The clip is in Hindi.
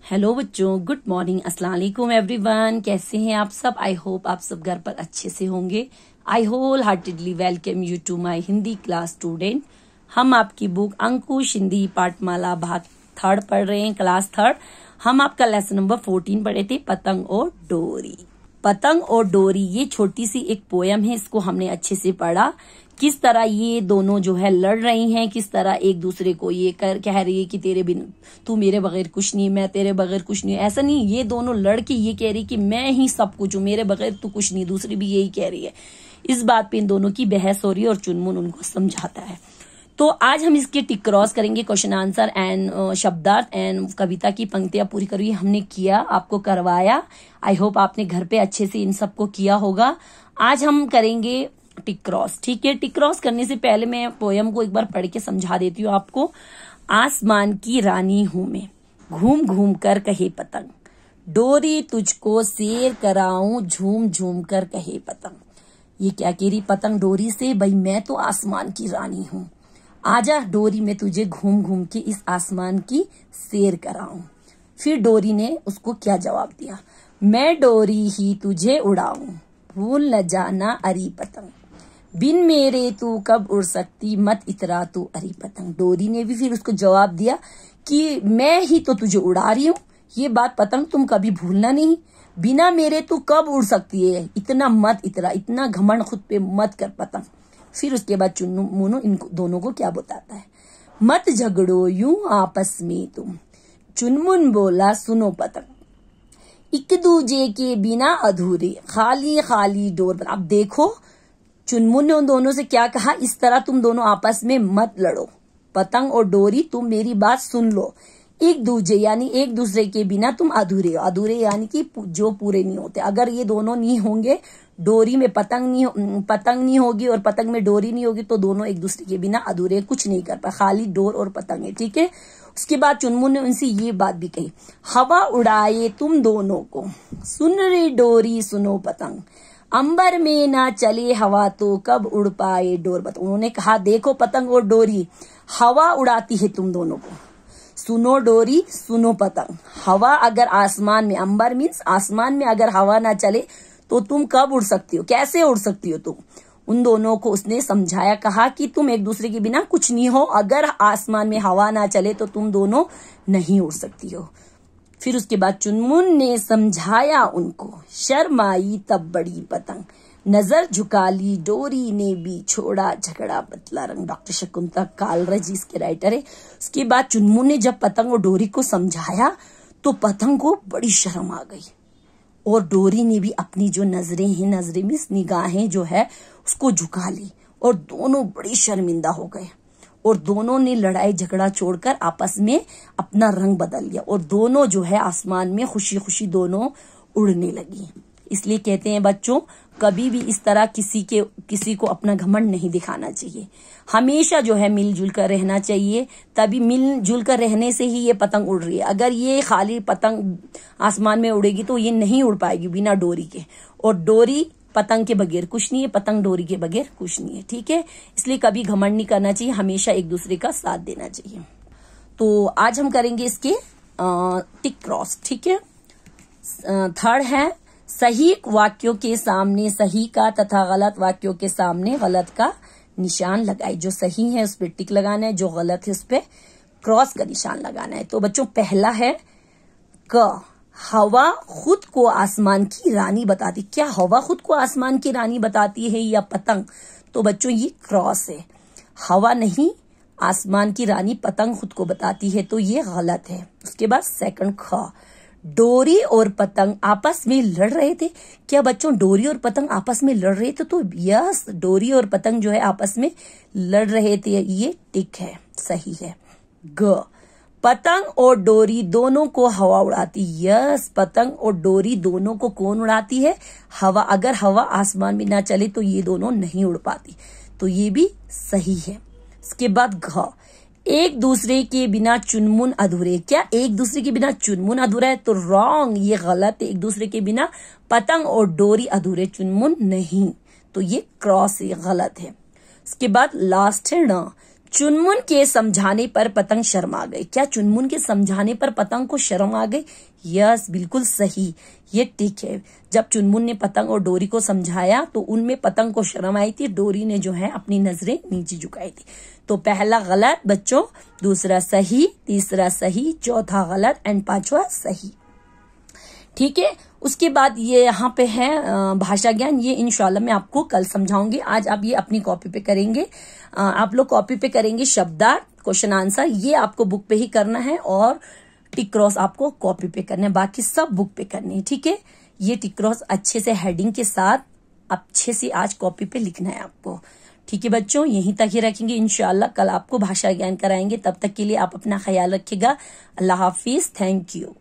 हेलो बच्चों, गुड मॉर्निंग, अस्सलाम वालेकुम एवरीवन। कैसे हैं आप सब? आई होप आप सब घर पर अच्छे से होंगे। I wholeheartedly welcome you to my Hindi class student. हम आपकी बुक अंकुश हिंदी पाठमाला भाग 3 पढ़ रहे हैं, क्लास 3। हम आपका लेसन नंबर 14 पढ़े थे, पतंग और डोरी। पतंग और डोरी ये छोटी सी एक पोयम है, इसको हमने अच्छे से पढ़ा। किस तरह ये दोनों जो है लड़ रही हैं, किस तरह एक दूसरे को ये कह रही है कि तेरे बिन तू मेरे बगैर कुछ नहीं, मैं तेरे बगैर कुछ नहीं। ऐसा नहीं, ये दोनों लड़ के ये कह रही कि मैं ही सब कुछ हूँ, मेरे बगैर तू कुछ नहीं। दूसरी भी यही कह रही है। इस बात पे इन दोनों की बहस हो रही है और चुनमुन उनको समझाता है। तो आज हम इसके टिक क्रॉस करेंगे, क्वेश्चन आंसर एंड शब्दार्थ एंड कविता की पंक्तियां पूरी करी हमने किया, आपको करवाया। आई होप आपने घर पे अच्छे से इन सबको किया होगा। आज हम करेंगे टिक क्रॉस, ठीक है। टिक क्रॉस करने से पहले मैं पोयम को एक बार पढ़ के समझा देती हूँ आपको। आसमान की रानी हूं मैं, घूम घूम कर कहे पतंग, डोरी तुझको सैर कराऊं, झूम झूम कर कहे पतंग। ये क्या कह रही पतंग डोरी से? भाई मैं तो आसमान की रानी हूं, आजा डोरी में तुझे घूम घूम के इस आसमान की सैर कराऊं। फिर डोरी ने उसको क्या जवाब दिया? मैं डोरी ही तुझे उड़ाऊं, भूल न जाना अरी पतंग, बिन मेरे तू कब उड़ सकती, मत इतरा तू अरी पतंग। डोरी ने भी फिर उसको जवाब दिया कि मैं ही तो तुझे उड़ा रही हूँ, ये बात पतंग तुम कभी भूलना नहीं, बिना मेरे तू कब उड़ सकती है, इतना मत इतरा, इतना घमंड खुद पे मत कर पतंग। फिर उसके बाद चुनमुन इन दोनों को क्या बताता है? मत झगड़ो यूं आपस में तुम, चुनमुन बोला सुनो पतंग, एक दूजे के बिना अधूरे, खाली खाली डोर। अब देखो चुनमुन ने उन दोनों से क्या कहा? इस तरह तुम दोनों आपस में मत लड़ो, पतंग और डोरी तुम मेरी बात सुन लो। एक दूजे यानी एक दूसरे के बिना तुम अधूरे हो, अधूरे यानी कि जो पूरे नहीं होते। अगर ये दोनों नहीं होंगे, डोरी में पतंग नहीं होगी और पतंग में डोरी नहीं होगी, तो दोनों एक दूसरे के बिना अधूरे, कुछ नहीं कर पाए, खाली डोर और पतंग है, ठीक है। उसके बाद चुनमुन ने उनसे ये बात भी कही, हवा उड़ाए तुम दोनों को, सुन रे डोरी सुनो पतंग, अंबर में ना चले हवा तो कब उड़ पाए डोर पतंग। उन्होंने कहा देखो पतंग और डोरी हवा उड़ाती है तुम दोनों को, सुनो डोरी सुनो पतंग। हवा अगर आसमान में, अंबर मीन्स आसमान में अगर हवा ना चले तो तुम कब उड़ सकती हो, कैसे उड़ सकती हो तुम? उन दोनों को उसने समझाया, कहा कि तुम एक दूसरे के बिना कुछ नहीं हो, अगर आसमान में हवा ना चले तो तुम दोनों नहीं उड़ सकती हो। फिर उसके बाद चुनमुन ने समझाया उनको, शर्माई तब बड़ी पतंग, नजर झुका ली डोरी ने भी छोड़ा झगड़ा बदला रंग। डॉक्टर शकुंतला कालराज इसके राइटर है। उसके बाद चुनमुन ने जब पतंग और डोरी को समझाया तो पतंग को बड़ी शर्म आ गई और डोरी ने भी अपनी जो नजरें हैं, नजरें में निगाहें जो है उसको झुका ली और दोनों बड़ी शर्मिंदा हो गए और दोनों ने लड़ाई झगड़ा छोड़कर आपस में अपना रंग बदल लिया और दोनों जो है आसमान में खुशी खुशी दोनों उड़ने लगी। इसलिए कहते हैं बच्चों, कभी भी इस तरह किसी को अपना घमंड नहीं दिखाना चाहिए, हमेशा जो है मिलजुल कर रहना चाहिए। तभी मिलजुल कर रहने से ही ये पतंग उड़ रही है। अगर ये खाली पतंग आसमान में उड़ेगी तो ये नहीं उड़ पाएगी बिना डोरी के, और डोरी पतंग के बगैर कुछ नहीं है, पतंग डोरी के बगैर कुछ नहीं है, ठीक है। इसलिए कभी घमंड नहीं करना चाहिए, हमेशा एक दूसरे का साथ देना चाहिए। तो आज हम करेंगे इसके टिक क्रॉस, ठीक है। थर्ड है, सही वाक्यों के सामने सही का तथा गलत वाक्यों के सामने गलत का निशान लगाए। जो सही है उस पर टिक लगाना है, जो गलत है उस पर क्रॉस का निशान लगाना है। तो बच्चों पहला है क, हवा खुद को आसमान की रानी बताती। क्या हवा खुद को आसमान की रानी बताती है या पतंग? तो बच्चों ये क्रॉस है, हवा नहीं आसमान की रानी पतंग खुद को बताती है, तो ये गलत है। उसके बाद सेकंड ख, डोरी और पतंग आपस में लड़ रहे थे। क्या बच्चों डोरी और पतंग आपस में लड़ रहे थे? तो यस, डोरी और पतंग जो है आपस में लड़ रहे थे, ये टिक है, सही है। ग, पतंग और डोरी दोनों को हवा उड़ाती। यस, पतंग और डोरी दोनों को कौन उड़ाती है? हवा। अगर हवा आसमान में ना चले तो ये दोनों नहीं उड़ पाती, तो ये भी सही है। इसके बाद घ, एक दूसरे के बिना चुनमुन अधूरे। क्या एक दूसरे के बिना चुनमुन अधूरा है? तो रॉन्ग, ये गलत है। एक दूसरे के बिना पतंग और डोरी अधूरे, चुनमुन नहीं, तो ये क्रॉस है, गलत है। इसके बाद लास्ट है न, चुनमुन के समझाने पर पतंग शर्मा गई। क्या चुनमुन के समझाने पर पतंग को शर्म आ गई? यस, बिल्कुल सही, ये ठीक है। जब चुनमुन ने पतंग और डोरी को समझाया तो उनमें पतंग को शर्म आई थी, डोरी ने जो है अपनी नजरें नीचे झुकाई थी। तो पहला गलत बच्चों, दूसरा सही, तीसरा सही, चौथा गलत एंड पांचवा सही। ठीक है, उसके बाद ये यहाँ पे है भाषा ज्ञान। ये इंशाल्लाह मैं आपको कल समझाऊंगी। आज आप ये अपनी कॉपी पे करेंगे। आप लोग कॉपी पे करेंगे शब्दार्थ, क्वेश्चन आंसर, ये आपको बुक पे ही करना है और टिक क्रॉस आपको कॉपी पे करना है, बाकी सब बुक पे करनी है। ठीक है, ये टिक क्रॉस अच्छे से हेडिंग के साथ अच्छे से आज कॉपी पे लिखना है आपको। ठीक है बच्चों, यहीं तक ही रखेंगे। इंशाल्लाह कल आपको भाषा ज्ञान कराएंगे। तब तक के लिए आप अपना ख्याल रखिएगा। अल्लाह हाफिज, थैंक यू।